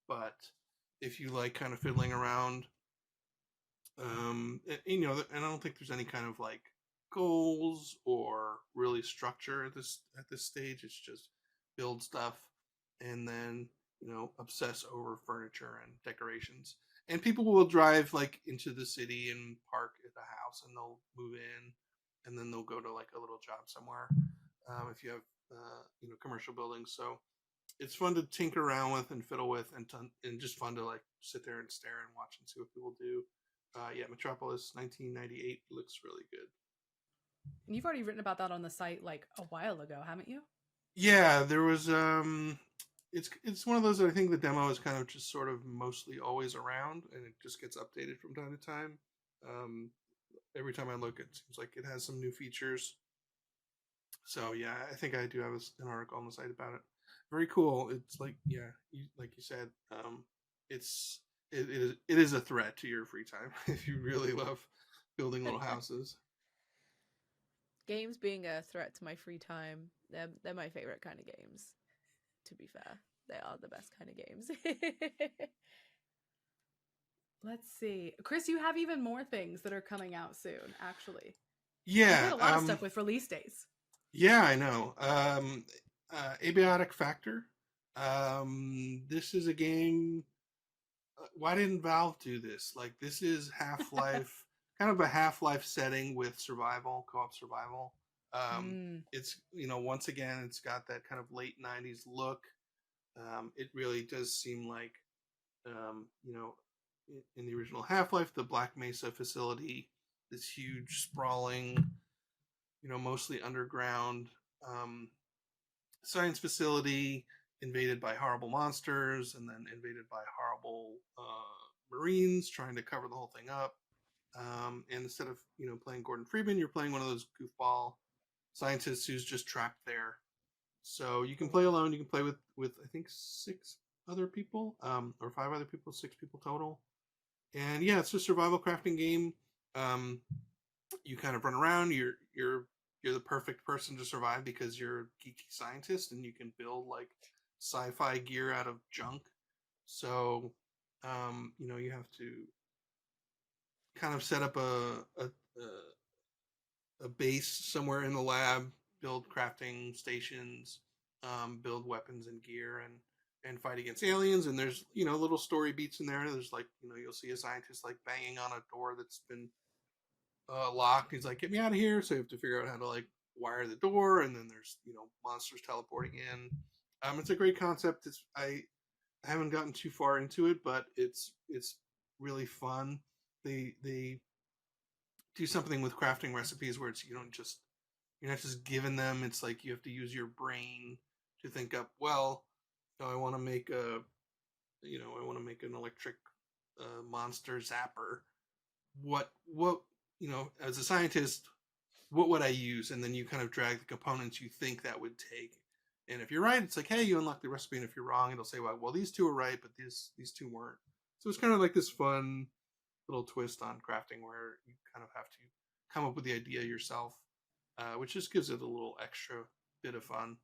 but if you like kind of fiddling around, and I don't think there's any kind of like goals or really structure at this stage. It's just build stuff and then obsess over furniture and decorations. And people will drive like into the city and park at the house, and they'll move in, and then they'll go to like a little job somewhere. If you have commercial buildings, so it's fun to tinker around with and fiddle with, and just fun to like sit there and stare and watch and see what people do. Metropolis 1998 looks really good. And you've already written about that on the site like a while ago, haven't you? Yeah, there was it's one of those that I think the demo is kind of just sort of mostly always around, and it just gets updated from time to time. Every time I look, it seems like it has some new features. So yeah, I think I do have an article on the site about it. Very cool. It's like like you said, it is a threat to your free time if you really love building little houses. Games being a threat to my free time, they're my favorite kind of games. To be fair, they are the best kind of games. Let's see, Chris, you have even more things that are coming out soon. Actually, Yeah, you put a lot of stuff with release dates. Yeah, I know. Abiotic Factor. This is a game. Why didn't Valve do this? Like, this is Half-Life, kind of a Half-Life setting with survival, co-op survival. It's, once again, it's got that kind of late 90s look. It really does seem like, in the original Half-Life, the Black Mesa facility, this huge, sprawling, mostly underground science facility invaded by horrible monsters and then invaded by horrible Marines trying to cover the whole thing up. And instead of, playing Gordon Freeman, you're playing one of those goofball scientists who's just trapped there. So you can play alone. You can play with I think 6 other people, or 5 other people, 6 people total. And yeah, it's a survival crafting game. You kind of run around. You're the perfect person to survive because you're a geeky scientist and you can build like sci-fi gear out of junk. So, you have to kind of set up a base somewhere in the lab, build crafting stations, build weapons and gear, and fight against aliens. And there's little story beats in there. There's like you'll see a scientist like banging on a door that's been locked. He's like, "Get me out of here!" So you have to figure out how to like wire the door, and then there's monsters teleporting in. It's a great concept. I haven't gotten too far into it, but it's really fun. They do something with crafting recipes where it's you're not just given them. It's like you have to use your brain to think up. Well, I want to make an electric monster zapper. What as a scientist, what would I use? And then you kind of drag the components you think that would take. And if you're right, it's like, hey, you unlock the recipe. And if you're wrong, it'll say, well, these two are right, but these two weren't. So it's kind of like this fun little twist on crafting where you kind of have to come up with the idea yourself, which just gives it a little extra bit of fun.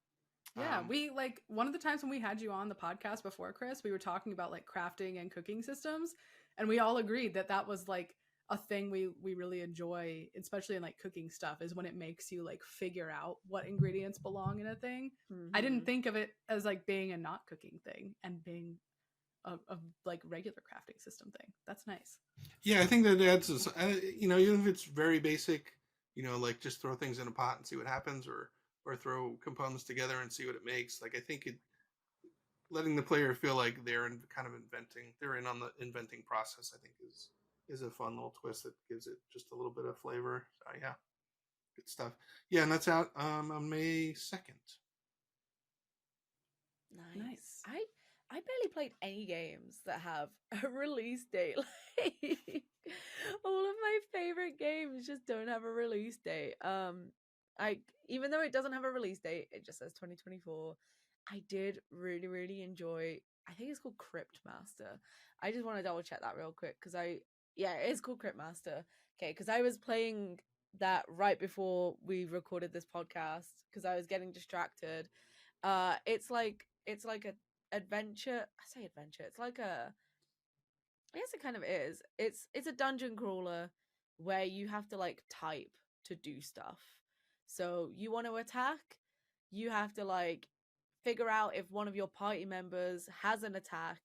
Yeah, we like one of the times when we had you on the podcast before, Chris, we were talking about like crafting and cooking systems, and we all agreed that that was like a thing we really enjoy, especially in like cooking stuff, is when it makes you like figure out what ingredients belong in a thing. I didn't think of it as like being a not cooking thing and being a like regular crafting system thing. That's nice. Yeah, I think that adds, even if it's very basic, like just throw things in a pot and see what happens, or throw components together and see what it makes. Like I think letting the player feel like they're in on the inventing process, I think is a fun little twist that gives it just a little bit of flavor. So yeah, good stuff. Yeah, and that's out on May 2nd. Nice. I barely played any games that have a release date. Like all of my favorite games just don't have a release date. Even though it doesn't have a release date, it just says 2024. I did really, really enjoy. I think it's called Crypt Master. I just want to double check that real quick because it is called Crypt Master. Okay, because I was playing that right before we recorded this podcast because I was getting distracted. It's like a adventure. I say adventure. It's like I guess it kind of is. It's a dungeon crawler where you have to like type to do stuff. So you want to attack, you have to like figure out if one of your party members has an attack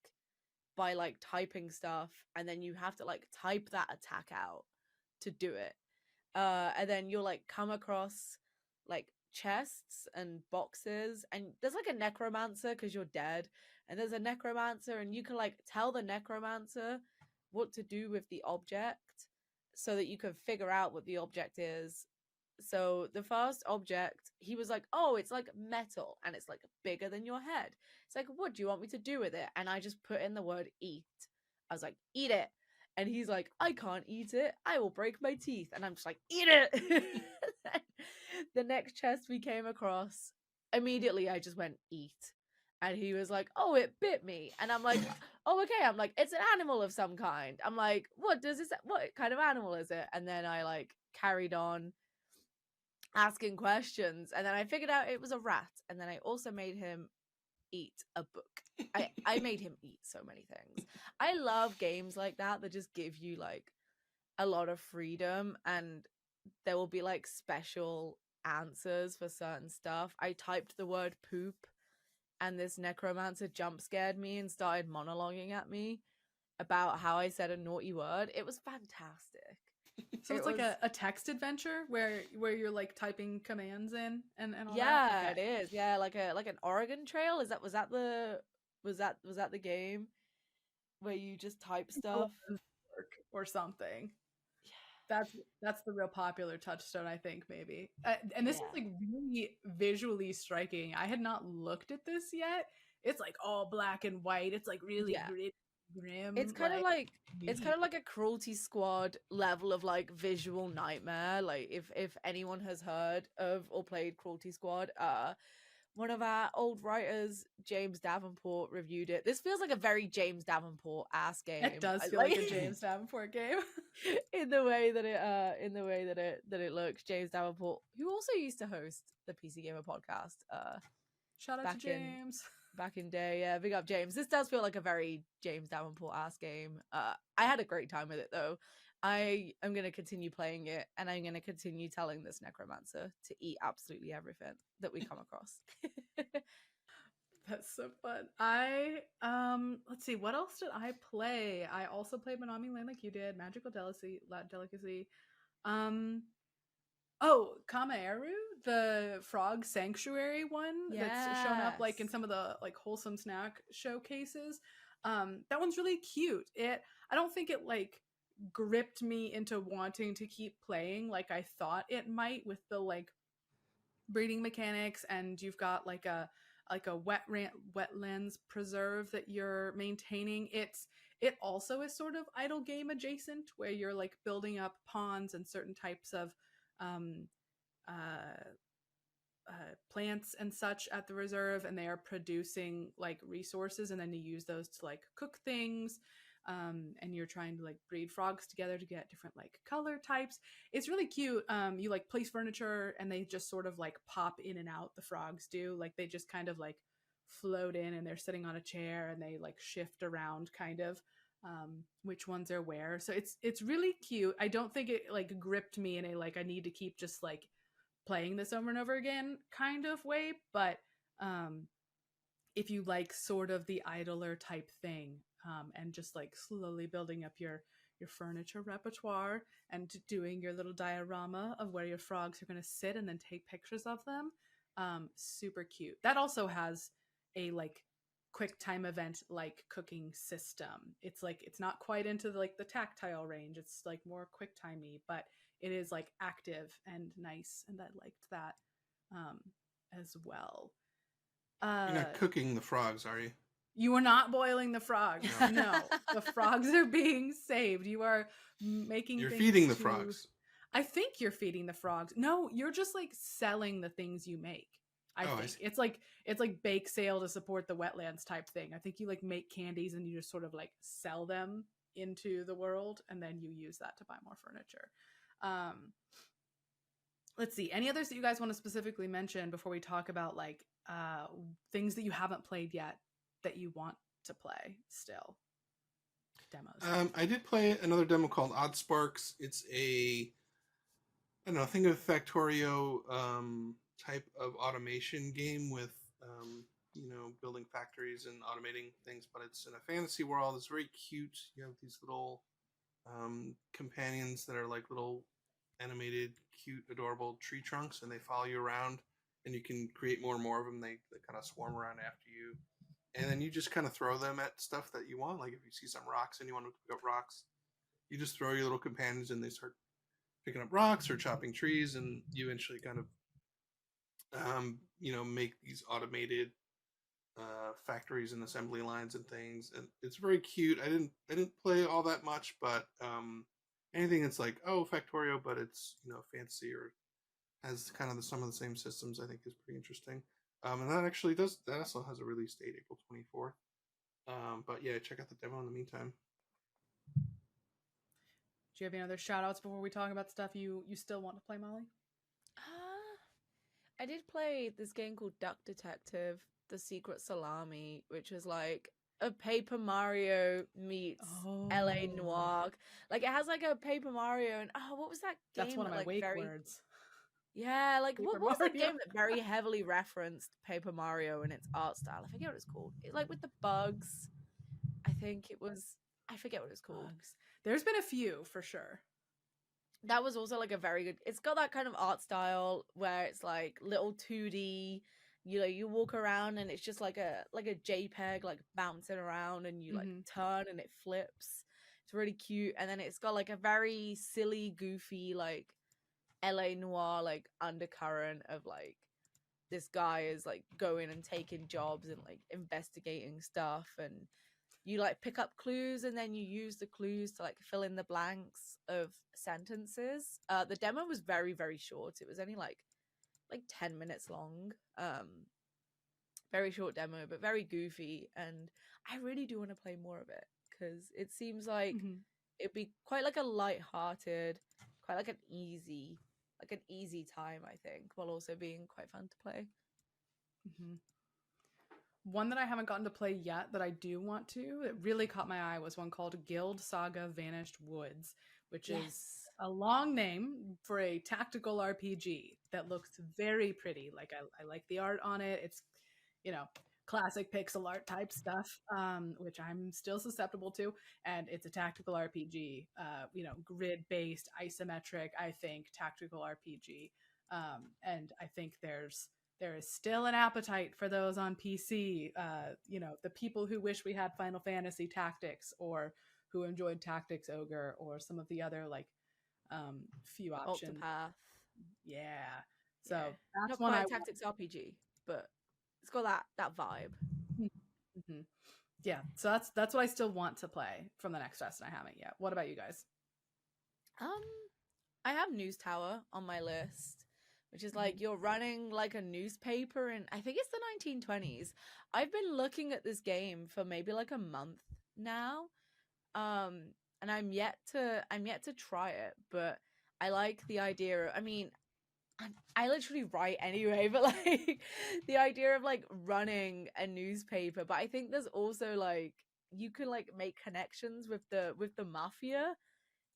by like typing stuff, and then you have to like type that attack out to do it. And then you'll like come across like chests and boxes, and there's like a necromancer because you're dead, and there's a necromancer, and you can like tell the necromancer what to do with the object so that you can figure out what the object is. So the first object, he was like, oh, it's like metal and it's like bigger than your head. It's like, what do you want me to do with it? And I just put in the word eat. I was like, eat it. And he's like, I can't eat it. I will break my teeth. And I'm just like, eat it. The next chest we came across, immediately I just went, eat. And he was like, oh, it bit me. And I'm like, oh, okay. I'm like, it's an animal of some kind. I'm like, what kind of animal is it? And then I like carried on asking questions. And then I figured out it was a rat. And then I also made him eat a book. I made him eat so many things. I love games like that just give you like a lot of freedom, and there will be like special answers for certain stuff. I typed the word poop, and this necromancer jump scared me and started monologuing at me about how I said a naughty word. It was fantastic. So it's like a text adventure where you're like typing commands in and all yeah, that? Okay. It is. Yeah, like an Oregon Trail. Was that the game where you just type stuff or something? That's the real popular touchstone, I think, maybe. And this is like really visually striking. I had not looked at this yet. It's like all black and white. It's like really grim. It's kind of like a Cruelty Squad level of like visual nightmare. Like if anyone has heard of or played Cruelty Squad, one of our old writers, James Davenport, reviewed it. This feels like a very James Davenport ass game. It does feel like a James Davenport game. in the way that it looks. James Davenport, who also used to host the PC Gamer podcast. Shout out to James. Back in day, yeah, big up James. This does feel like a very James Davenport ass game. I had a great time with it though. I am going to continue playing it, and I'm going to continue telling this necromancer to eat absolutely everything that we come across. That's so fun. Let's see, what else did I play? I also played Minami Lane like you did, Magical Delicacy. Kameru, the frog sanctuary one that's shown up like in some of the like wholesome snack showcases. That one's really cute. I don't think it like gripped me into wanting to keep playing like I thought it might, with the like breeding mechanics, and you've got like a wetlands preserve that you're maintaining. It also is sort of idle game adjacent, where you're like building up ponds and certain types of plants and such at the reserve, and they are producing like resources, and then you use those to like cook things. And you're trying to like breed frogs together to get different like color types. It's really cute. You like place furniture and they just sort of like pop in and out. The frogs do, like they just kind of like float in and they're sitting on a chair and they like shift around kind of which ones are where. So it's really cute. I don't think it like gripped me in a like I need to keep just like playing this over and over again kind of way, but if you like sort of the idler type thing, and just like slowly building up your furniture repertoire and doing your little diorama of where your frogs are going to sit and then take pictures of them, super cute. That also has a like quick time event like cooking system. It's like it's not quite into the, like the tactile range. It's like more quick timey, but it is like active and nice, and I liked that as well. You're not cooking the frogs, are you? You are not boiling the frogs. No, the frogs are being saved. You are making. You're feeding the frogs. I think you're feeding the frogs. No, you're just like selling the things you make. I think it's like bake sale to support the wetlands type thing. I think you like make candies and you just sort of like sell them into the world, and then you use that to buy more furniture. Let's see. Any others that you guys want to specifically mention before we talk about like things that you haven't played yet that you want to play still? Demos. I did play another demo called Odd Sparks. It's I don't know, think of Factorio type of automation game with building factories and automating things, but it's in a fantasy world. It's very cute. You have these little companions that are like little animated, cute, adorable tree trunks, and they follow you around, and you can create more and more of them. They kind of swarm around after you, and then you just kind of throw them at stuff that you want. Like if you see some rocks and you want to pick up rocks, you just throw your little companions and they start picking up rocks or chopping trees, and you eventually kind of make these automated factories and assembly lines and things. And it's very cute. I didn't play all that much, but anything that's like, oh, Factorio, but it's fancy or has kind of some of the same systems, I think is pretty interesting. And that also has a release date, April 24th. But yeah, check out the demo in the meantime. Do you have any other shout outs before we talk about stuff you still want to play, Molly? I did play this game called Duck Detective, The Secret Salami, which is like a Paper Mario meets LA Noir. Like it has like a Paper Mario and what was that game? That's one of my wake words. Yeah, like what was that Mario. game that very heavily referenced Paper Mario and its art style? I forget what it's called. Like with the bugs. I forget what it's called. Bugs. There's been a few for sure. That was also like a very good. It's got that kind of art style where it's like little 2D. You walk around and it's just like a JPEG like bouncing around, and you like turn and it flips. It's really cute, and then it's got like a very silly, goofy like LA Noir like undercurrent of like this guy is like going and taking jobs and like investigating stuff, and you like pick up clues and then you use the clues to like fill in the blanks of sentences. The demo was very, very short. It was only like 10 minutes long. Very short demo, but very goofy, and I really do want to play more of it because it seems like it'd be quite like a light-hearted, quite like an easy time, I think, while also being quite fun to play. One that I haven't gotten to play yet that I do want to, that really caught my eye, was one called Guild Saga Vanished Woods, which is a long name for a tactical RPG that looks very pretty. Like I like the art on it. It's, classic pixel art type stuff, which I'm still susceptible to. And it's a tactical RPG, grid-based, isometric, I think, tactical RPG. And I think there is still an appetite for those on PC. The people who wish we had Final Fantasy Tactics, or who enjoyed Tactics Ogre, or some of the other few options. Octopath. Yeah. So that's not one quite Tactics RPG, but it's got that vibe. Mm-hmm. Yeah. So that's what I still want to play from the next fest, and I haven't yet. What about you guys? I have News Tower on my list, which is like you're running like a newspaper, and I think it's the 1920s. I've been looking at this game for maybe like a month now, and I'm yet to try it, but I like the idea. I mean, I literally write anyway, but like the idea of like running a newspaper. But I think there's also like you can like make connections with the mafia,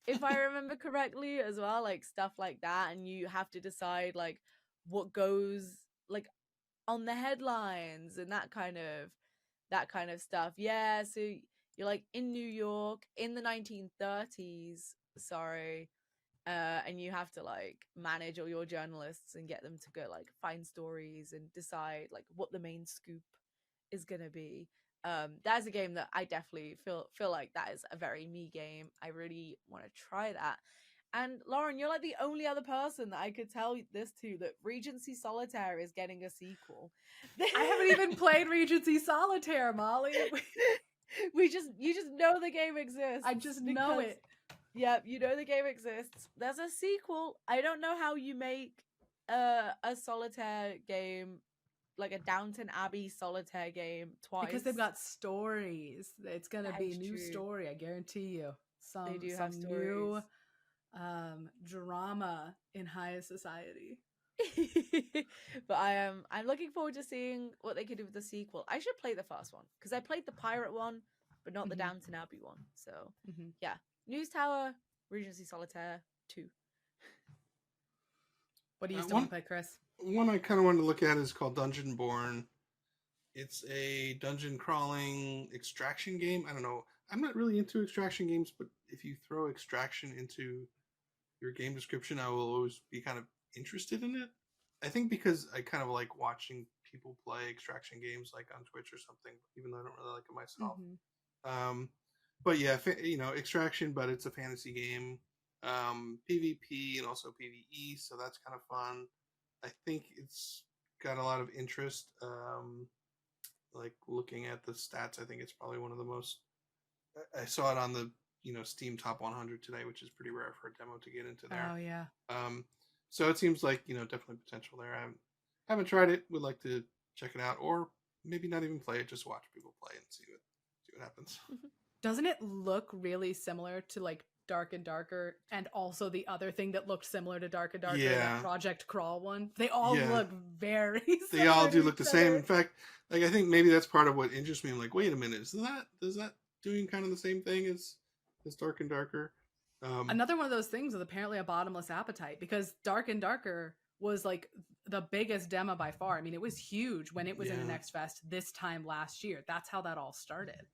if I remember correctly, as well, like stuff like that, and you have to decide like what goes like on the headlines and that kind of stuff. Yeah, so you're like in New York in the 1930s, sorry, and you have to like manage all your journalists and get them to go like find stories and decide like what the main scoop is gonna be. That's a game that I definitely feel like that is a very me game. I really want to try that. And Lauren, you're like the only other person that I could tell this to, that Regency Solitaire is getting a sequel. I haven't even played Regency Solitaire, Molly. You just know the game exists. I just know it. Yep, you know the game exists. There's a sequel. I don't know how you make a solitaire game, like a Downton Abbey solitaire game, twice. Because they've got stories. It's gonna be a new true. story, I guarantee you. They do some have stories. new drama in high society. But I'm looking forward to seeing what they could do with the sequel. I should play the first one because I played the pirate one, but not the Downton Abbey one. So yeah, News Tower, Regency Solitaire 2. What do you still want to play, Chris? One I kind of wanted to look at is called Dungeonborn. It's a dungeon crawling extraction game. I don't know. I'm not really into extraction games, but if you throw extraction into your game description, I will always be kind of interested in it. I think because I kind of like watching people play extraction games like on Twitch or something, even though I don't really like it myself. But yeah, extraction, but it's a fantasy game. PvP and also PvE, so that's kind of fun. I think it's got a lot of interest. Like looking at the stats, I think it's probably one of the most. I saw it on the Steam Top 100 today, which is pretty rare for a demo to get into there. Oh yeah. So it seems like definitely potential there. I haven't tried it. Would like to check it out, or maybe not even play it. Just watch people play and see what happens. Doesn't it look really similar to like Dark and Darker, and also the other thing that looked similar to Dark and Darker, that Project Crawl one? They all look very similar. They all do look the same. In fact, like I think maybe that's part of what interests me. I'm like, wait a minute, is that doing kind of the same thing as Dark and Darker? Another one of those things with apparently a bottomless appetite, because Dark and Darker was like the biggest demo by far. I mean, it was huge when it was in the Next Fest this time last year. That's how that all started.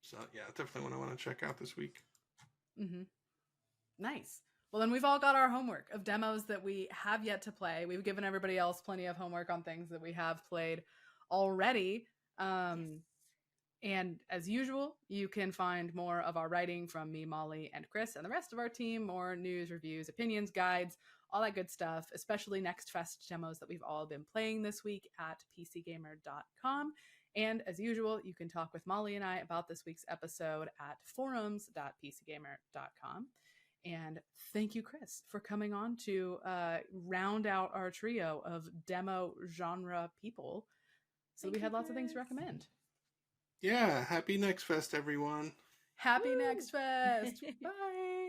So yeah, definitely one I want to check out this week. Nice. Well, then we've all got our homework of demos that we have yet to play. We've given everybody else plenty of homework on things that we have played already. And as usual, you can find more of our writing from me, Molly, and Chris, and the rest of our team, more news, reviews, opinions, guides, all that good stuff, especially Next Fest demos that we've all been playing this week at pcgamer.com. And as usual, you can talk with Molly and I about this week's episode at forums.pcgamer.com. And thank you, Chris, for coming on to round out our trio of demo genre people. So we had lots of things to recommend. Yeah, happy Next Fest, everyone. Happy Next Fest. Bye.